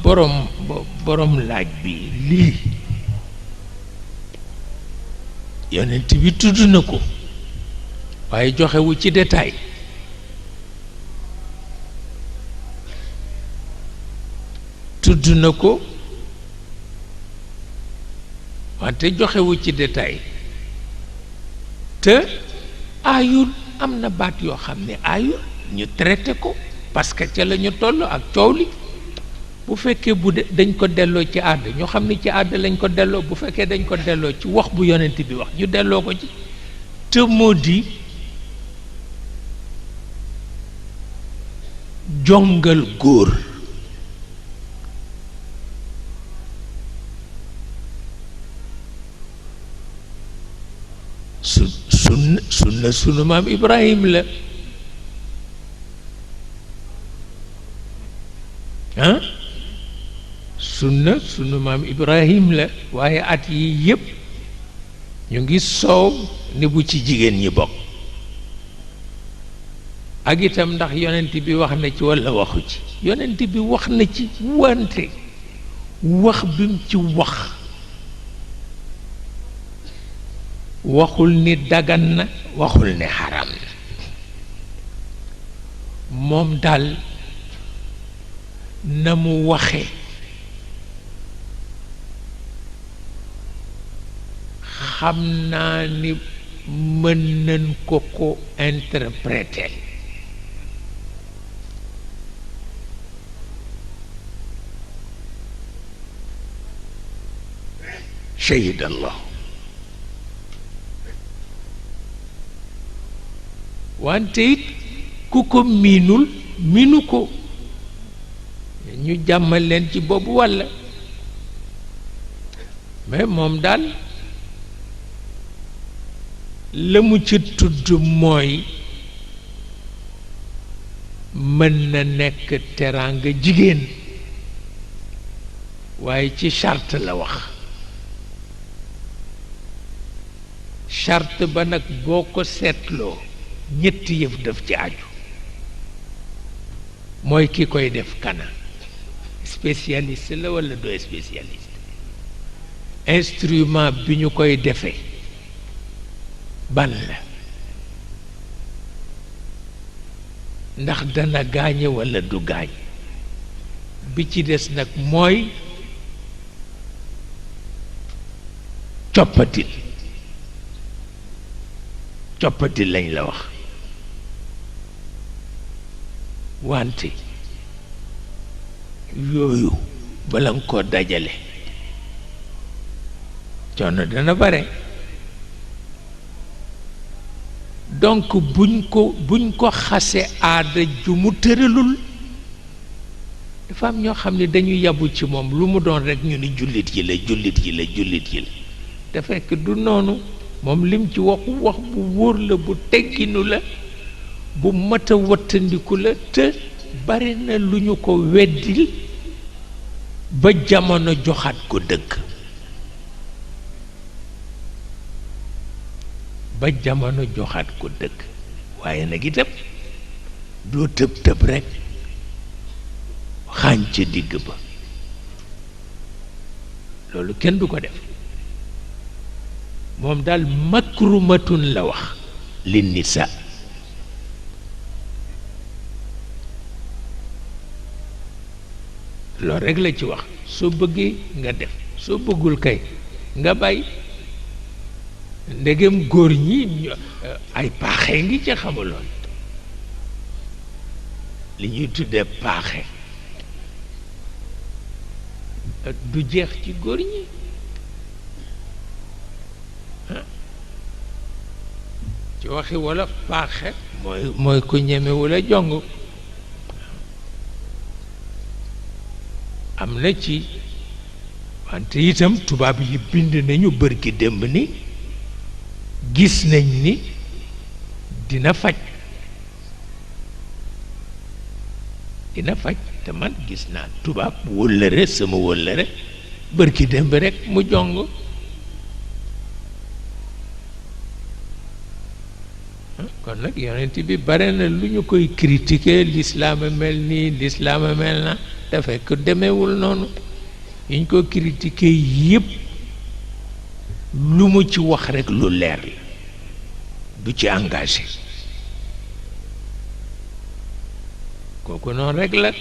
borom borom laaj bi lii yonent bi tudd na ko waaye joxewu ci détail tudd na ko wante joxewu ci détail te aayul am na baat yoo xam ne aayul ñu traité ko parce que ca la ñu toll ak coow li bu fekkee dañ ko delloo ci aada ñu xam ne ci aada lañ ko delloo bu fekkee dañ ko delloo ci wax bu yonent bi wax ñu delloo ko ci te moo di jongal góor sunna sunu maam Ibrahima la ah sunna sunu maam Ibrahima la waaye at yi yépp ñu ngi soow ni bu ci jigéen ñi bokk ak itam ndax yonent bi wax na ci walla waxu ci yonent bi wax na ci wante wax bi mu ci wax waxul ni dagan na waxul ni xaram na moom daal na mu waxe xam naa ni mën nañ ko ko interpréter shahid Allah wante it ku ko miinul miinu ko ñu jàmmal leen ci boobu walla mais moom daal la mu ci tudd mooy mën na nekk teraanga jigéen waaye ci charte la wax charte ba nag boo ko seetloo ñetti yëf daf ci aju mooy ki koy def kana spécialiste la walla doo spécialiste instrument bi ñu koy defee ban la ndax dana gaañe walla du gaañ bi ci des nag mooy coppatil lañ la wax wante yooyu bala nga koo dajale coono dana bare donc buñ ko xase aada ju mu tëralul dafa am ñoo xam ne dañu yabu ci moom lu mu doon rekk ñu ni jullit yi la te fekk du noonu moom lim ci wax bu wóor la bu tegginu la bu mat a wattandiku la te bari na lu ñu ko weddil ba jamono joxaat ko dëgg waaye nag itam doo tëb rekk xaañ ca digg ba loolu kenn du ko def moom daal makrumatun la wax li nisa loolu rekk la ci wax soo bëggee nga def soo bëggul kay nga bàyyi ndegem góor ñi ay paaxe ngi ci xamuloon li ñuy tuddee paaxe du jeex ci góor ñi ci waxi walla paaxe mooy ku ñeme walla jong am na ci wante itam tubaab yi bind nañu bërki démb ni gis nañ ni dina faj te man gis naa tubaab wóllëre sama wóllëre bërki démb rekk mu jong kon nag yonent bi bare na lu ñu koy critiquer l'islam mel nii l'islam mel na te fekk demeewul noonu yiñ ko critiqué yépp lu mu ci wax rekk lu leer la du ci engagé kooku noonu rekk la